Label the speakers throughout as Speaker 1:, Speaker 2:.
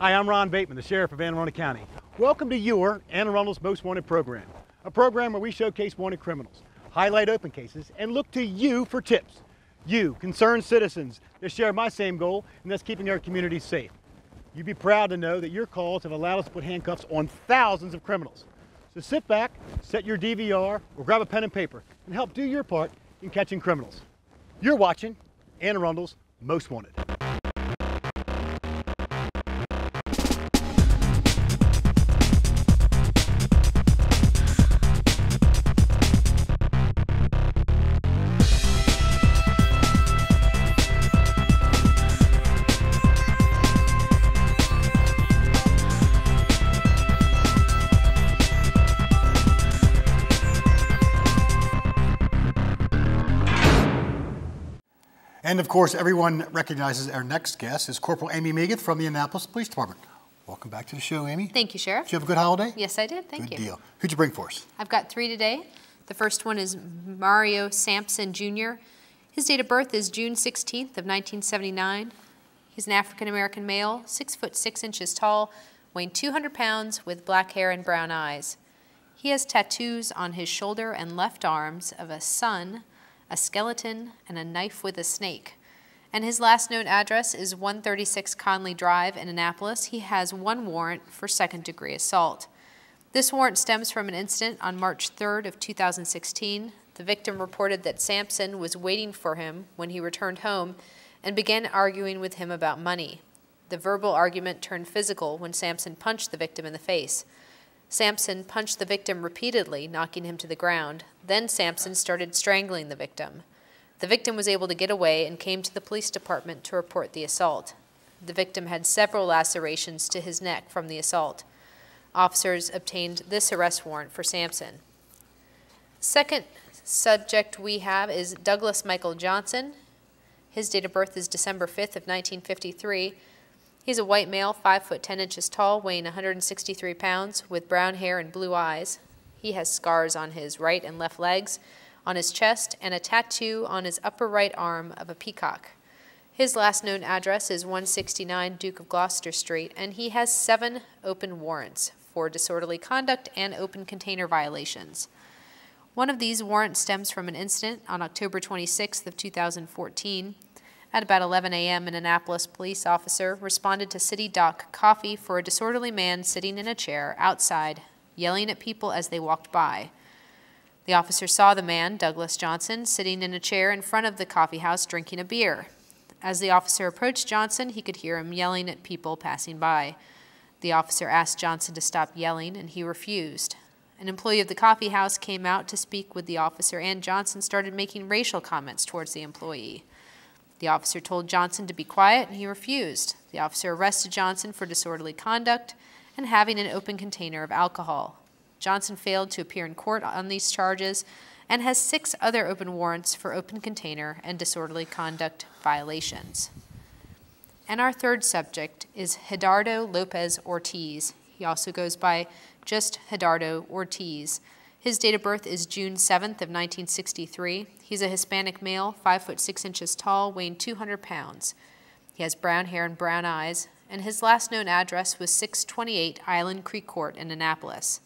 Speaker 1: Hi, I'm Ron Bateman, the Sheriff of Anne Arundel County. Welcome to your Anne Arundel's Most Wanted program, a program where we showcase wanted criminals, highlight open cases, and look to you for tips. You, concerned citizens, that share my same goal, and that's keeping our communities safe. You'd be proud to know that your calls have allowed us to put handcuffs on thousands of criminals. So sit back, set your DVR, or grab a pen and paper, and help do your part in catching criminals. You're watching Anne Arundel's Most Wanted. And of course, everyone recognizes our next guest is Corporal Amy Megath from the Annapolis Police Department. Welcome back to the show, Amy.
Speaker 2: Thank you, Sheriff.
Speaker 1: Did you have a good holiday?
Speaker 2: Yes, I did. Thank you.
Speaker 1: Good deal. Who'd you bring for us?
Speaker 2: I've got 3 today. The first one is Mario Sampson Jr. His date of birth is June 16th of 1979. He's an African-American male, 6 foot 6 inches tall, weighing 200 pounds, with black hair and brown eyes. He has tattoos on his shoulder and left arms of a sun, a skeleton, and a knife with a snake. And his last known address is 136 Conley Drive in Annapolis. He has 1 warrant for second-degree assault. This warrant stems from an incident on March 3rd of 2016. The victim reported that Sampson was waiting for him when he returned home and began arguing with him about money. The verbal argument turned physical when Sampson punched the victim in the face. Sampson punched the victim repeatedly, knocking him to the ground. Then Sampson started strangling the victim. The victim was able to get away and came to the police department to report the assault. The victim had several lacerations to his neck from the assault. Officers obtained this arrest warrant for Sampson. Second subject we have is Douglas Michael Johnson. His date of birth is December 5th of 1953. He's a white male, 5 foot 10 inches tall, weighing 163 pounds, with brown hair and blue eyes. He has scars on his right and left legs, on his chest, and a tattoo on his upper right arm of a peacock. His last known address is 169 Duke of Gloucester Street, and he has 7 open warrants for disorderly conduct and open container violations. One of these warrants stems from an incident on October 26th of 2014. At about 11 a.m., an Annapolis police officer responded to City Dock Coffee for a disorderly man sitting in a chair outside, yelling at people as they walked by. The officer saw the man, Douglas Johnson, sitting in a chair in front of the coffee house drinking a beer. As the officer approached Johnson, he could hear him yelling at people passing by. The officer asked Johnson to stop yelling, and he refused. An employee of the coffee house came out to speak with the officer, and Johnson started making racial comments towards the employee. The officer told Johnson to be quiet, and he refused. The officer arrested Johnson for disorderly conduct and having an open container of alcohol. Johnson failed to appear in court on these charges and has 6 other open warrants for open container and disorderly conduct violations. And our third subject is Gerardo Lopez Ortiz. He also goes by just Gerardo Ortiz. His date of birth is June 7th of 1963. He's a Hispanic male, 5 foot 6 inches tall, weighing 200 pounds. He has brown hair and brown eyes, and his last known address was 628 Island Creek Court in Annapolis.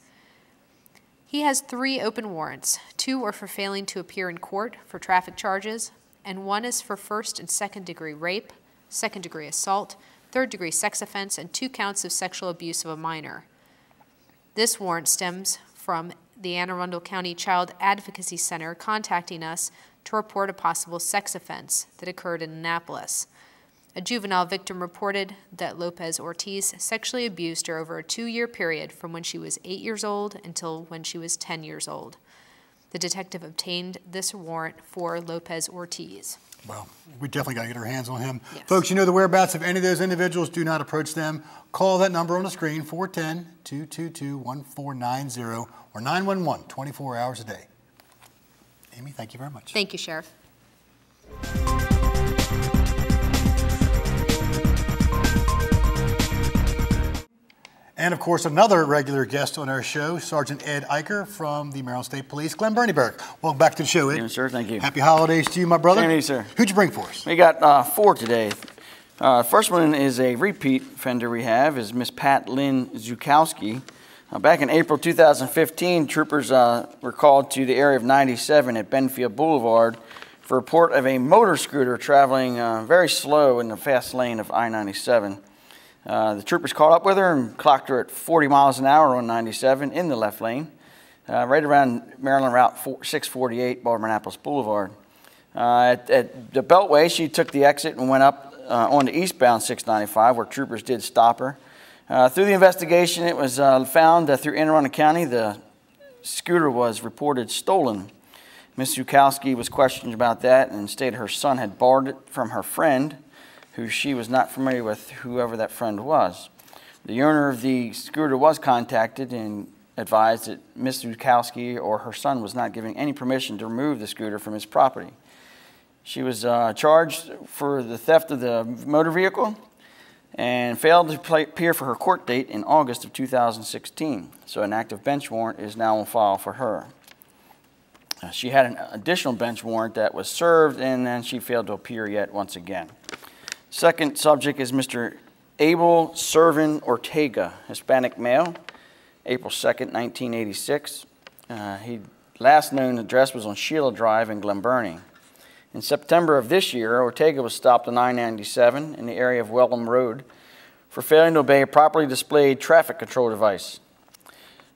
Speaker 2: He has 3 open warrants. 2 are for failing to appear in court for traffic charges, and 1 is for first and second degree rape, second degree assault, third degree sex offense, and 2 counts of sexual abuse of a minor. This warrant stems from the Anne Arundel County Child Advocacy Center contacting us to report a possible sex offense that occurred in Annapolis. A juvenile victim reported that Lopez Ortiz sexually abused her over a 2-year period from when she was 8 years old until when she was 10 years old. The detective obtained this warrant for Lopez Ortiz.
Speaker 1: Well, we definitely got to get our hands on him.
Speaker 2: Yes.
Speaker 1: Folks, you know the whereabouts of any of those individuals. Do not approach them. Call that number on the screen, 410-222-1490 or 911, 24 hours a day. Amy, thank you very much.
Speaker 2: Thank you, Sheriff.
Speaker 1: And of course, another regular guest on our show, Sergeant Ed Eicher from the Maryland State Police, Glen Burnieberg. Welcome back to the show, Ed.
Speaker 3: Yes, sir. Thank you.
Speaker 1: Happy holidays to you, my brother.
Speaker 3: Same to you, sir.
Speaker 1: Who'd you bring for us?
Speaker 3: We got 4 today. First one is a repeat offender we have, is Miss Pat Lynn Zukowski. Back in April 2015, troopers were called to the area of 97 at Benfield Boulevard for a report of a motor scooter traveling very slow in the fast lane of I-97. The troopers caught up with her and clocked her at 40 miles an hour on 97 in the left lane, right around Maryland Route 648, Annapolis Boulevard. At the Beltway, she took the exit and went up on the eastbound 695, where troopers did stop her. Through the investigation, it was found that through Anne Arundel County, the scooter was reported stolen. Ms. Zukowski was questioned about that and stated her son had borrowed it from her friend, who she was not familiar with, whoever that friend was. The owner of the scooter was contacted and advised that Ms. Zukowski or her son was not giving any permission to remove the scooter from his property. She was charged for the theft of the motor vehicle and failed to appear for her court date in August of 2016. So an active bench warrant is now on file for her. She had an additional bench warrant that was served, and then she failed to appear yet once again. Second subject is Mr. Abel Servin Ortega, Hispanic male, April 2nd, 1986. His last known address was on Sheila Drive in Glen Burnie. In September of this year, Ortega was stopped on I-97 in the area of Wellham Road for failing to obey a properly displayed traffic control device.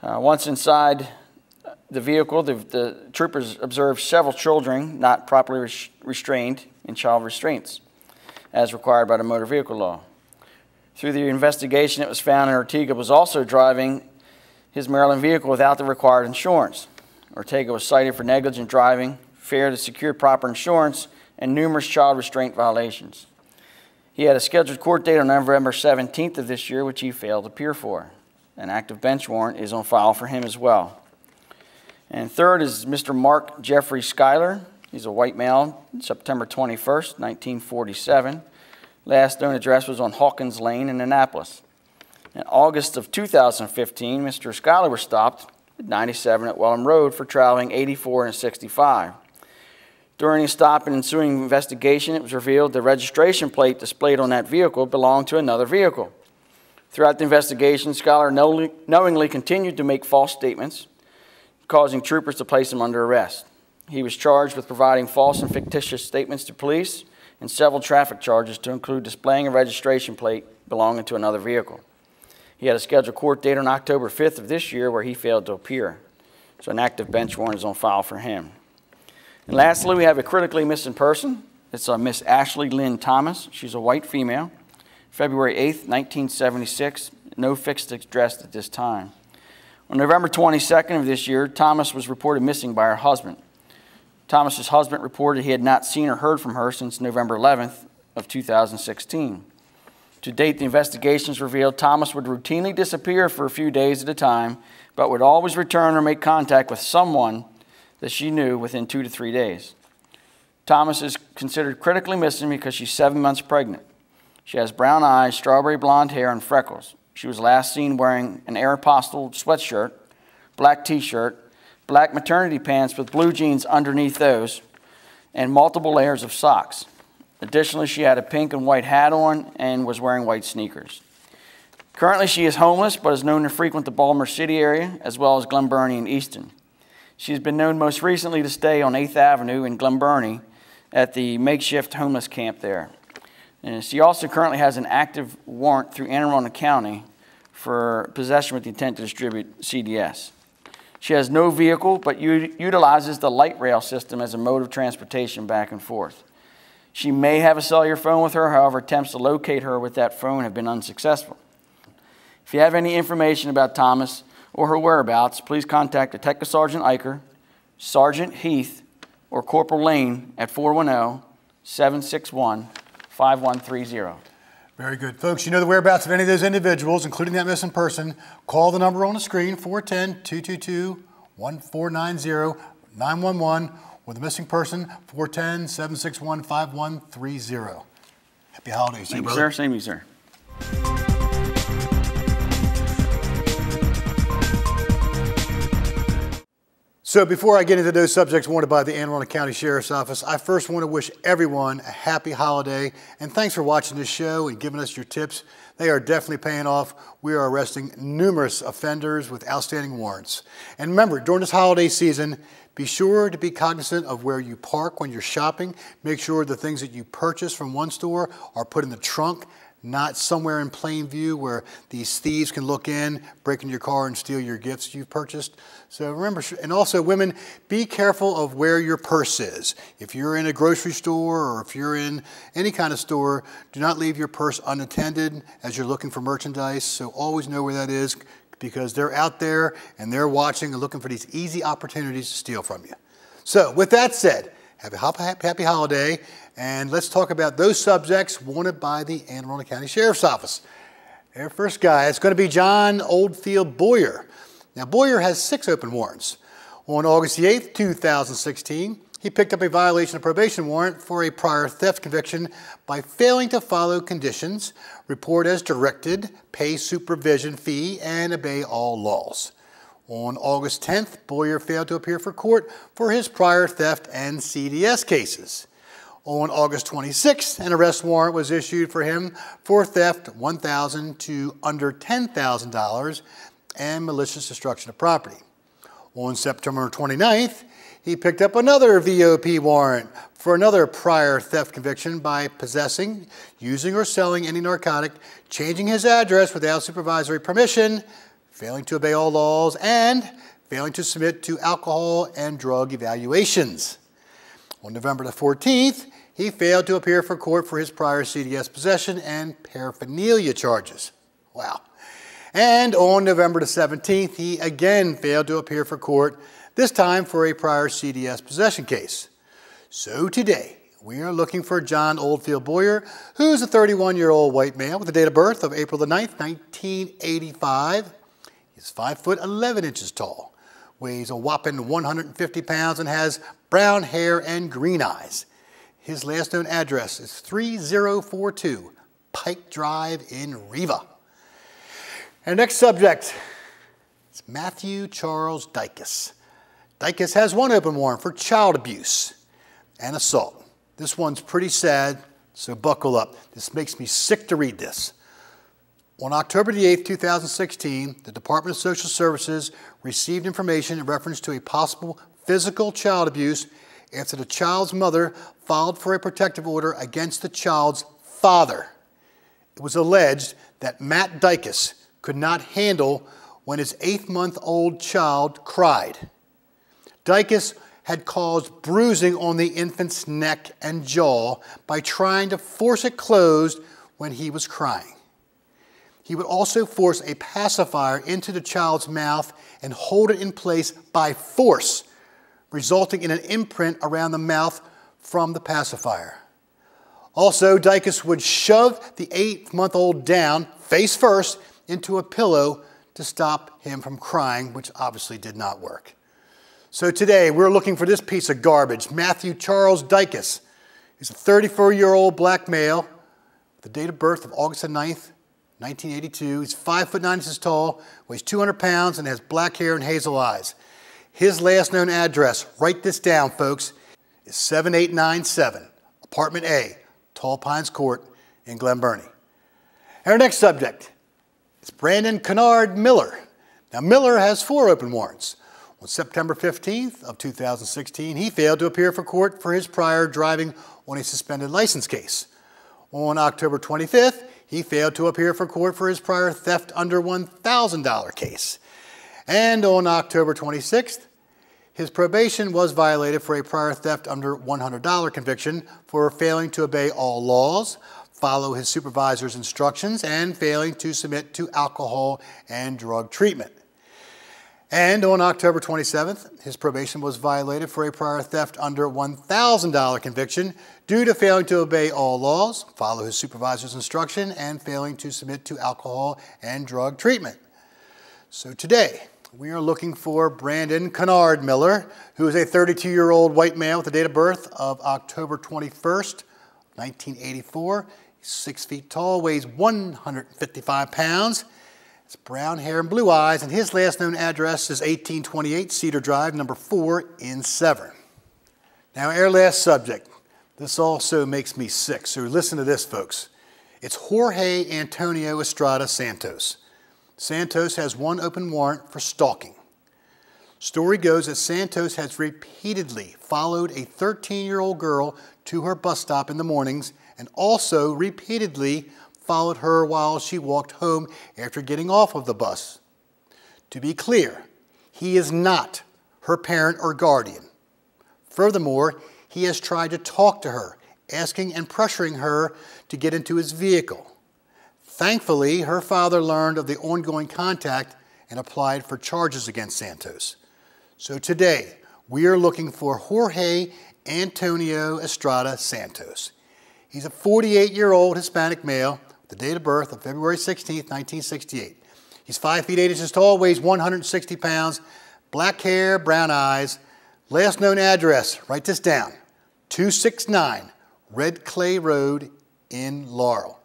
Speaker 3: Once inside the vehicle, the troopers observed several children not properly restrained in child restraints, as required by the motor vehicle law. Through the investigation, it was found that Ortega was also driving his Maryland vehicle without the required insurance. Ortega was cited for negligent driving, failure to secure proper insurance, and numerous child restraint violations. He had a scheduled court date on November 17th of this year, which he failed to appear for. An active bench warrant is on file for him as well. And third is Mr. Mark Jeffrey Schuyler. He's a white male, September 21st, 1947. Last known address was on Hawkins Lane in Annapolis. In August of 2015, Mr. Schuyler was stopped at 97 at Wellham Road for traveling 84 and 65. During the stop and ensuing investigation, it was revealed the registration plate displayed on that vehicle belonged to another vehicle. Throughout the investigation, Schuyler knowingly continued to make false statements, causing troopers to place him under arrest. He was charged with providing false and fictitious statements to police and several traffic charges to include displaying a registration plate belonging to another vehicle. He had a scheduled court date on October 5th of this year where he failed to appear. So an active bench warrant is on file for him. And lastly, we have a critically missing person. It's Miss Ashley Lynn Thomas. She's a white female. February 8th, 1976. No fixed address at this time. On November 22nd of this year, Thomas was reported missing by her husband. Thomas's husband reported he had not seen or heard from her since November 11th of 2016. To date, the investigations revealed Thomas would routinely disappear for a few days at a time, but would always return or make contact with someone that she knew within 2 to 3 days. Thomas is considered critically missing because she's 7 months pregnant. She has brown eyes, strawberry blonde hair, and freckles. She was last seen wearing an Aeropostale sweatshirt, black t-shirt, black maternity pants with blue jeans underneath those, and multiple layers of socks. Additionally, she had a pink and white hat on and was wearing white sneakers. Currently, she is homeless, but is known to frequent the Baltimore City area, as well as Glen Burnie and Easton. She's been known most recently to stay on 8th Avenue in Glen Burnie at the makeshift homeless camp there. And she also currently has an active warrant through Anne Arundel County for possession with the intent to distribute CDS. She has no vehicle, but utilizes the light rail system as a mode of transportation back and forth. She may have a cellular phone with her, however, attempts to locate her with that phone have been unsuccessful. If you have any information about Thomas or her whereabouts, please contact Detective Sergeant Eicher, Sergeant Heath, or Corporal Lane at 410-761-5130.
Speaker 1: Very good. Folks, you know the whereabouts of any of those individuals, including that missing person. Call the number on the screen, 410-222-1490, 911, or the missing person, 410-761-5130. Happy holidays.
Speaker 3: Thank you, sir. Same to you, sir.
Speaker 1: So before I get into those subjects wanted by the Anne Arundel County Sheriff's Office, I first want to wish everyone a happy holiday, and thanks for watching this show and giving us your tips. They are definitely paying off. We are arresting numerous offenders with outstanding warrants. And remember, during this holiday season, be sure to be cognizant of where you park when you're shopping. Make sure the things that you purchase from one store are put in the trunk, not somewhere in plain view where these thieves can look in, break into your car and steal your gifts you've purchased. So remember, and also women, be careful of where your purse is. If you're in a grocery store or if you're in any kind of store, do not leave your purse unattended as you're looking for merchandise. So always know where that is, because they're out there and they're watching and looking for these easy opportunities to steal from you. So with that said, have a happy holiday, and let's talk about those subjects wanted by the Anne Arundel County Sheriff's Office. Our first guy is going to be John Oldfield Boyer. Now, Boyer has 6 open warrants. On August the 8th, 2016, he picked up a violation of probation warrant for a prior theft conviction by failing to follow conditions, report as directed, pay supervision fee, and obey all laws. On August 10th, Boyer failed to appear for court for his prior theft and CDS cases. On August 26th, an arrest warrant was issued for him for theft $1,000 to under $10,000 and malicious destruction of property. On September 29th, he picked up another VOP warrant for another prior theft conviction by possessing, using, or selling any narcotic, changing his address without supervisory permission, failing to obey all laws, and failing to submit to alcohol and drug evaluations. On November the 14th, he failed to appear for court for his prior CDS possession and paraphernalia charges. Wow. And on November the 17th, he again failed to appear for court, this time for a prior CDS possession case. So today, we are looking for John Oldfield Boyer, who's a 31-year-old white male with a date of birth of April the 9th, 1985. He's 5 foot 11 inches tall, weighs a whopping 150 pounds, and has brown hair and green eyes. His last known address is 3042 Pike Drive in Riva. Our next subject is Matthew Charles Dykes. Dykes has 1 open warrant for child abuse and assault. This one's pretty sad, so buckle up. This makes me sick to read this. On October the 8th, 2016, the Department of Social Services received information in reference to a possible physical child abuse after the child's mother filed for a protective order against the child's father. It was alleged that Matt Dykes could not handle when his 8-month-old child cried. Dykes had caused bruising on the infant's neck and jaw by trying to force it closed when he was crying. He would also force a pacifier into the child's mouth and hold it in place by force, resulting in an imprint around the mouth from the pacifier. Also, Dykes would shove the 8-month-old down, face first, into a pillow to stop him from crying, which obviously did not work. So today, we're looking for this piece of garbage, Matthew Charles Dykes. He's a 34-year-old black male with a date of birth of August the 9th, 1982. He's 5 foot 9 inches tall, weighs 200 pounds, and has black hair and hazel eyes. His last known address, write this down, folks, is 7897 Apartment A, Tall Pines Court in Glen Burnie. Our next subject is Brandon Kennard Miller. Now, Miller has 4 open warrants. On September 15th of 2016, he failed to appear for court for his prior driving on a suspended license case. On October 25th, he failed to appear for court for his prior theft under $1,000 case. And on October 26th, his probation was violated for a prior theft under $100 conviction for failing to obey all laws, follow his supervisor's instructions, and failing to submit to alcohol and drug treatment. And on October 27th, his probation was violated for a prior theft under $1,000 conviction due to failing to obey all laws, follow his supervisor's instruction, and failing to submit to alcohol and drug treatment. So today, we are looking for Brandon Kennard Miller, who is a 32-year-old white male with a date of birth of October 21st, 1984. He's 6 feet tall, weighs 155 pounds, It's brown hair and blue eyes, and his last known address is 1828 Cedar Drive, number 4 in Severn. Now, our last subject. This also makes me sick, so listen to this, folks. It's Jorge Antonio Estrada Santos. Santos has one open warrant for stalking. Story goes that Santos has repeatedly followed a 13-year-old girl to her bus stop in the mornings and also repeatedly followed her while she walked home after getting off of the bus. To be clear, he is not her parent or guardian. Furthermore, he has tried to talk to her, asking and pressuring her to get into his vehicle. Thankfully, her father learned of the ongoing contact and applied for charges against Santos. So today, we are looking for Jorge Antonio Estrada Santos. He's a 48-year-old Hispanic male with the date of birth of February 16, 1968. He's 5 feet 8 inches tall, weighs 160 pounds, black hair, brown eyes. Last known address, write this down, 269 Red Clay Road in Laurel.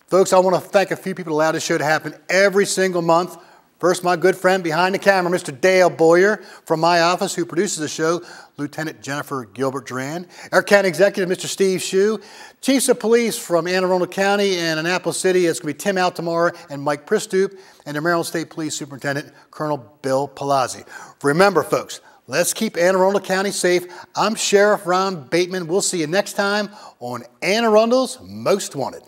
Speaker 1: Folks, I want to thank a few people who allow this show to happen every single month. First, my good friend behind the camera, Mr. Dale Boyer from my office, who produces the show, Lieutenant Jennifer Gilbert-Duran. Our county executive, Mr. Steve Shue. Chiefs of police from Anne Arundel County and Annapolis City. It's going to be Tim Altamar and Mike Pristoop. And the Maryland State Police Superintendent, Colonel Bill Palazzi. Remember, folks, let's keep Anne Arundel County safe. I'm Sheriff Ron Bateman. We'll see you next time on Anne Arundel's Most Wanted.